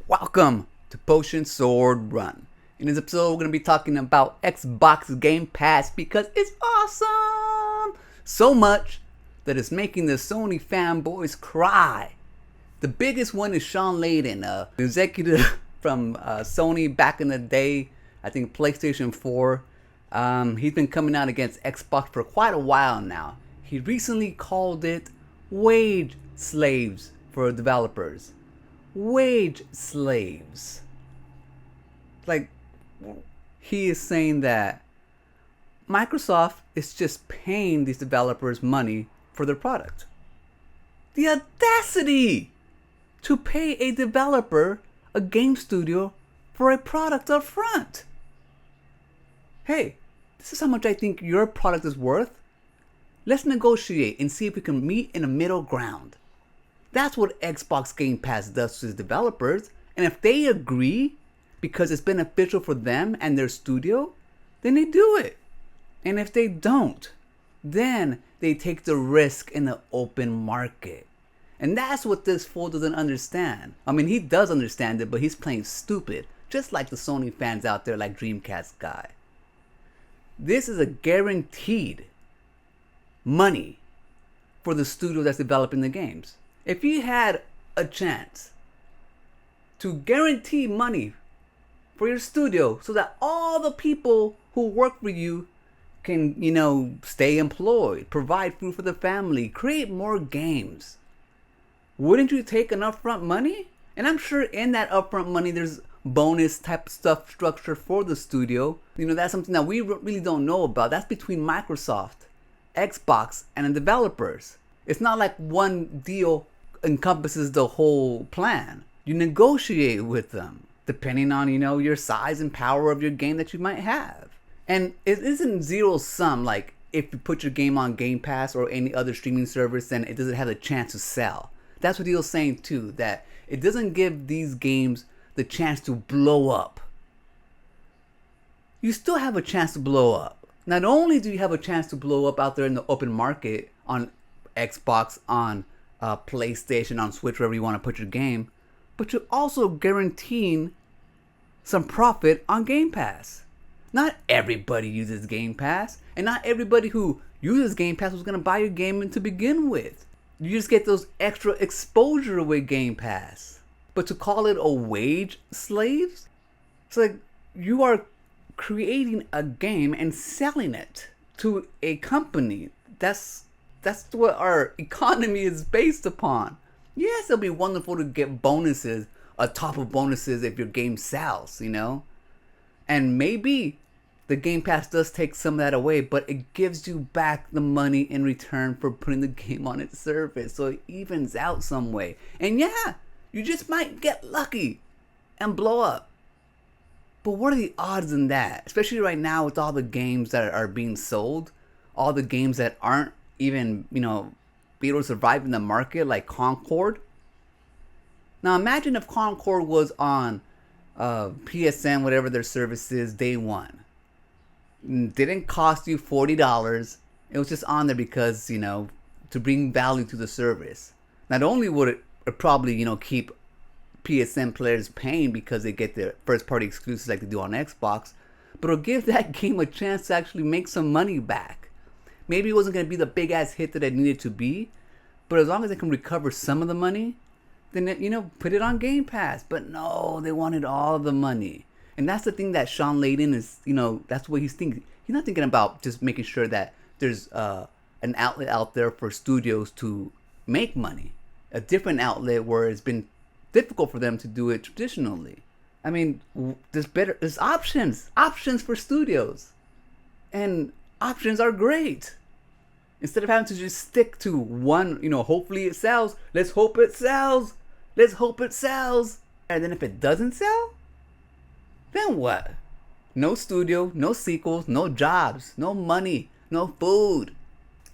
Welcome to Potion Sword Run. In this episode, we're going to be talking about Xbox Game Pass because it's awesome! So much that it's making the Sony fanboys cry. The biggest one is Shawn Layden, an executive from Sony back in the day, I think PlayStation 4. He's been coming out against Xbox for quite a while now. He recently called it wage slaves for developers. Wage slaves. Like, he is saying that Microsoft is just paying these developers money for their product. The audacity to pay a developer, a game studio, for a product up front. Hey, this is how much I think your product is worth. Let's negotiate and see if we can meet in a middle ground. That's what Xbox Game Pass does to its developers. And if they agree, because it's beneficial for them and their studio, then they do it. And if they don't, then they take the risk in the open market. And that's what this fool doesn't understand. I mean, he does understand it, but he's playing stupid. Just like the Sony fans out there like Dreamcast Guy. This is a guaranteed money for the studio that's developing the games. If you had a chance to guarantee money for your studio so that all the people who work for you can, stay employed, provide food for the family, create more games, wouldn't you take an upfront money? And I'm sure in that upfront money there's bonus type stuff structure for the studio. That's something that we really don't know about. That's between Microsoft, Xbox, and the developers. It's not like one deal encompasses the whole plan. You negotiate with them depending on, your size and power of your game that you might have. And it isn't zero sum, like if you put your game on Game Pass or any other streaming service, then it doesn't have a chance to sell. That's what he was saying too, that it doesn't give these games the chance to blow up. You still have a chance to blow up. Not only do you have a chance to blow up out there in the open market on Xbox, on PlayStation, on Switch, wherever you want to put your game, but you're also guaranteeing some profit on Game Pass. Not everybody uses Game Pass, and not everybody who uses Game Pass was going to buy your game to begin with. You just get those extra exposure with Game Pass. But to call it a wage slaves, it's like you are creating a game and selling it to a company. That's what our economy is based upon. Yes, it'll be wonderful to get bonuses, a top of bonuses if your game sells, And maybe the Game Pass does take some of that away, but it gives you back the money in return for putting the game on its service. So it evens out some way. And yeah, you just might get lucky and blow up. But what are the odds in that? Especially right now with all the games that are being sold, all the games that aren't even, be able to survive in the market, like Concord. Now imagine if Concord was on PSN, whatever their service is, day one. Didn't cost you $40. It was just on there because, to bring value to the service. Not only would it probably, keep PSN players paying because they get their first party exclusives like they do on Xbox, but it'll give that game a chance to actually make some money back. Maybe it wasn't going to be the big ass hit that it needed to be, but as long as they can recover some of the money, then, put it on Game Pass. But no, they wanted all the money. And that's the thing that Shawn Layden is, that's what he's thinking. He's not thinking about just making sure that there's an outlet out there for studios to make money. A different outlet where it's been difficult for them to do it traditionally. I mean, there's options for studios. And options are great. Instead of having to just stick to one, hopefully it sells. Let's hope it sells. Let's hope it sells. And then if it doesn't sell, then what? No studio, no sequels, no jobs, no money, no food.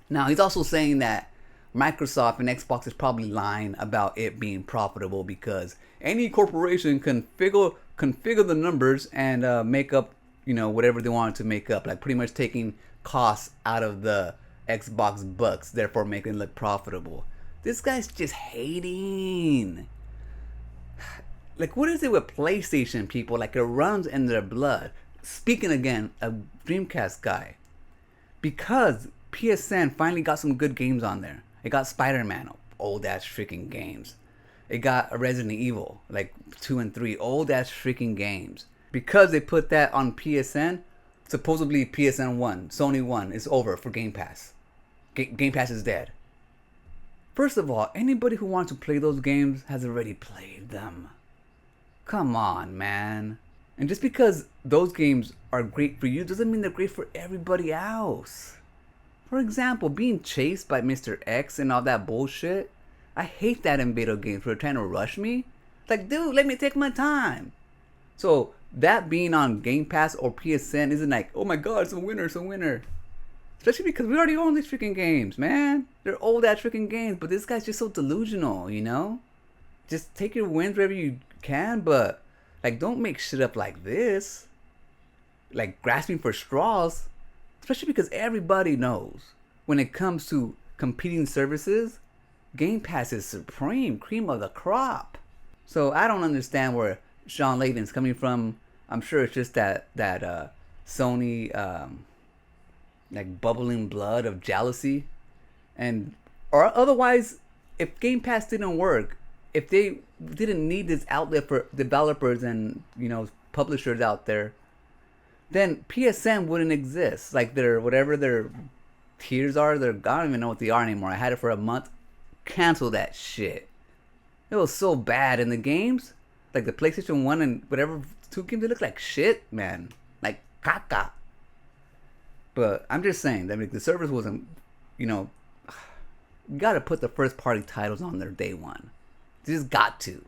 Now, he's also saying that Microsoft and Xbox is probably lying about it being profitable because any corporation can configure the numbers and make up, whatever they want to make up. Like pretty much taking costs out of the Xbox bucks, therefore making it look profitable. This guy's just hating. Like, what is it with PlayStation people? Like, it runs in their blood. Speaking again of Dreamcast Guy, because PSN finally got some good games on there. It got Spider-Man, old ass freaking games. It got Resident Evil, like 2 and 3, old ass freaking games. Because they put that on PSN, supposedly PSN 1, Sony 1 is over for Game Pass. Game Pass is dead. First of all, anybody who wants to play those games has already played them. Come on, man. And just because those games are great for you doesn't mean they're great for everybody else. For example, being chased by Mr. X and all that bullshit. I hate that in video games for trying to rush me. Like, dude, let me take my time. So, that being on Game Pass or PSN isn't like, oh my god, it's a winner, it's a winner. Especially because we already own these freaking games, man. They're old ass freaking games, but this guy's just so delusional, you know? Just take your wins wherever you can, but like, don't make shit up like this. Like, grasping for straws. Especially because everybody knows when it comes to competing services, Game Pass is supreme, cream of the crop. So I don't understand where Shawn Layden's coming from. I'm sure it's just that Sony like bubbling blood of jealousy, and or otherwise, if Game Pass didn't work, if they didn't need this outlet for developers and, you know, publishers out there, then PSN wouldn't exist. Like, their whatever their tiers are, I don't even know what they are anymore. I had it for a month. Cancel that shit. It was so bad. In the games, like the PlayStation 1 and whatever 2 games, they look like shit, man. Like caca. But I'm just saying that, like, the service wasn't, you know, you gotta put the first party titles on there day one. You just got to.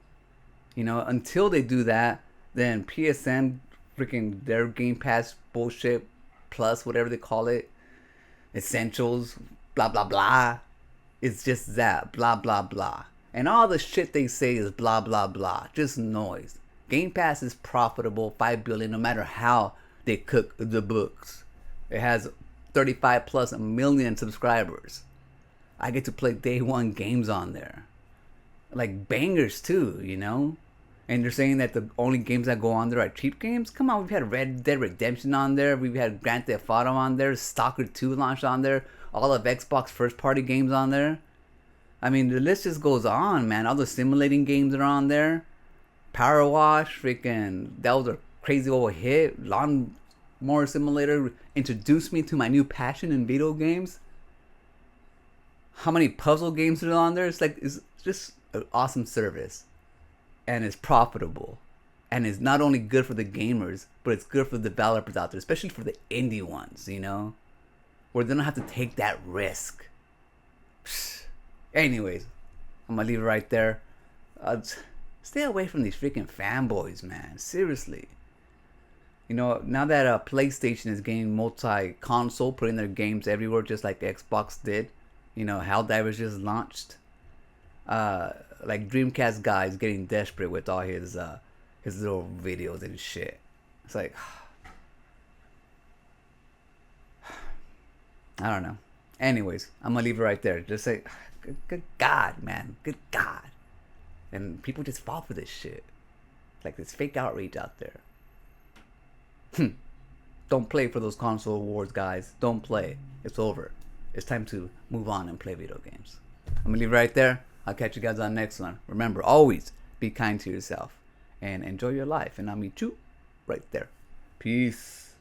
You know, until they do that, then PSN, freaking their Game Pass bullshit, plus whatever they call it, essentials, blah blah blah. It's just that, blah blah blah. And all the shit they say is blah blah blah. Just noise. Game Pass is profitable, 5 billion, no matter how they cook the books. It has 35 plus million subscribers. I get to play day one games on there. Like bangers too, you know? And they're saying that the only games that go on there are cheap games? Come on, we've had Red Dead Redemption on there. We've had Grand Theft Auto on there. Stalker 2 launched on there. All of Xbox first party games on there. I mean, the list just goes on, man. All the simulating games are on there. Power Wash, freaking, that was a crazy old hit. Lawnmower Simulator introduced me to my new passion in video games. How many puzzle games are on there? It's like, it's just an awesome service. And it's profitable. And it's not only good for the gamers, but it's good for the developers out there, especially for the indie ones, you know? Where they don't have to take that risk. Anyways, I'm gonna leave it right there. Stay away from these freaking fanboys, man. Seriously. You know, now that PlayStation is getting multi-console, putting their games everywhere just like Xbox did. You know, Helldivers just launched. Like Dreamcast Guy is getting desperate with all his little videos and shit. It's like, I don't know. Anyways, I'm gonna leave it right there. Just say, good God, man, good God. And people just fall for this shit. Like this fake outrage out there. Don't play for those console awards, guys. Don't play. It's over. It's time to move on and play video games. I'm gonna leave it right there. I'll catch you guys on the next one. Remember, always be kind to yourself and enjoy your life. And I'll meet you right there. Peace.